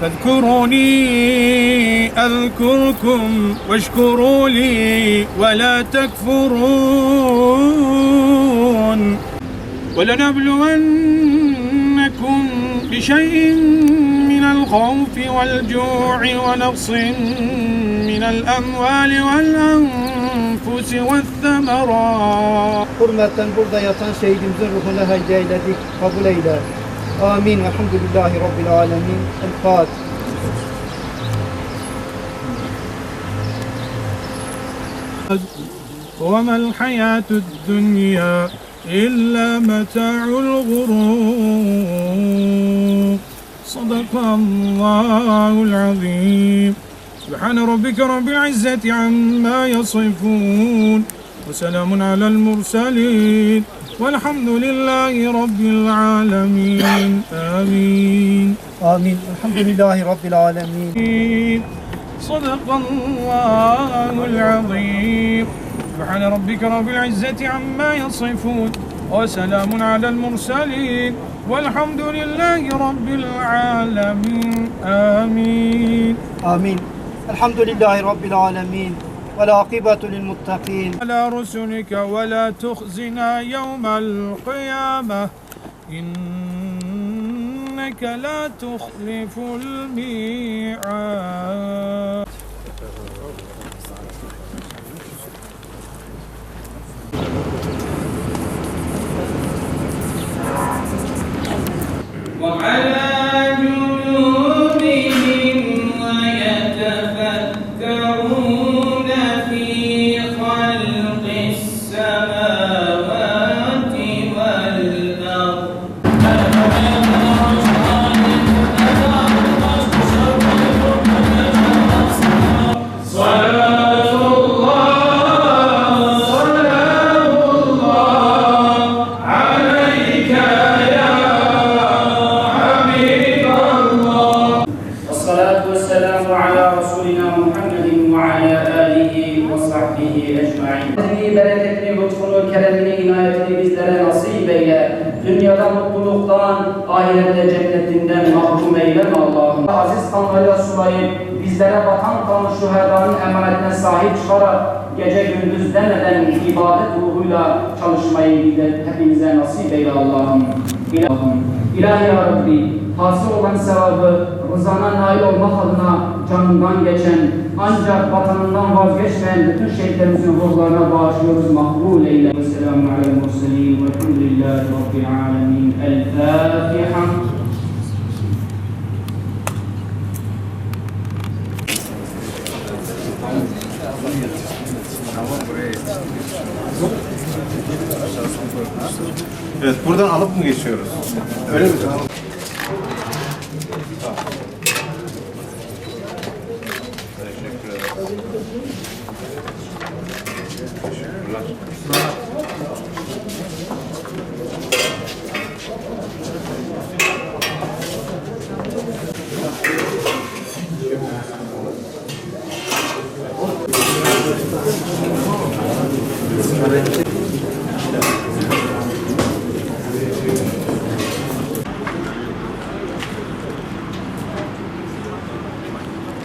فاذكروني أذكركم واشكروا لي ولا تكفرون ولنبلونكم بشيء من الخوف والجوع ونقص من الأموال والأنفس والثمرات. Hürmetten burada yatan şehidimizin ruhuna hediye eyledik. Kabul eyle. Amin. Elhamdülillahi Rabbil alemin. El Fatiha. وما الحياة الدنيا إلا متاع الغرور صدق الله العظيم سبحان ربك رب العزة عما يصفون وسلام على المرسلين والحمد لله رب العالمين آمين Amin. Elhamdülillahi Rabbil alemin. صدق الله العظيم سبحان ربك رب العزة عما يصفون وسلام على المرسلين والحمد لله رب العالمين آمين Amin. Elhamdülillahi Rabbil alemin. Ve akıbetu lil muttakin. على رسلك ولا تخزنا يوم القيامة إنك لا تخلف الميعاد. وعلى جنوبهم ويتفكرون في خلق السماوات والأرض. صلاة الله سلام الله عليك يا حبيب الله. والصلاة والسلام على رسولنا محمد وعلى آله وصحبه أجمعين. Bereketini, lütfunu, keremini, inayetini bizlere nasip eyle. Dünyada mutluluktan, ahirette cennetinden mahrum eyleme Allah'ım. Aziz kanlarıyla sulayıp, bizlere vatan kanı şuhadanın emanetine sahip çıkarak, gece gündüz demeden ibadet ruhuyla çalışmayı hepimize nasip eyle Allah'ım. İlahi ya Rabbi, hasıl olan sevabı, rızana nail olmak adına canından geçen, ancak vatanından vazgeçmeyen bütün şehitlerimizin ruhlarına bağışlıyoruz, makbul eyle. Selamun aleyhi ve sellem ve elhamdülillahi rabbil alemin. El Fatiha. Evet, buradan alıp mı geçiyoruz? Öyle mi? Teşekkürler.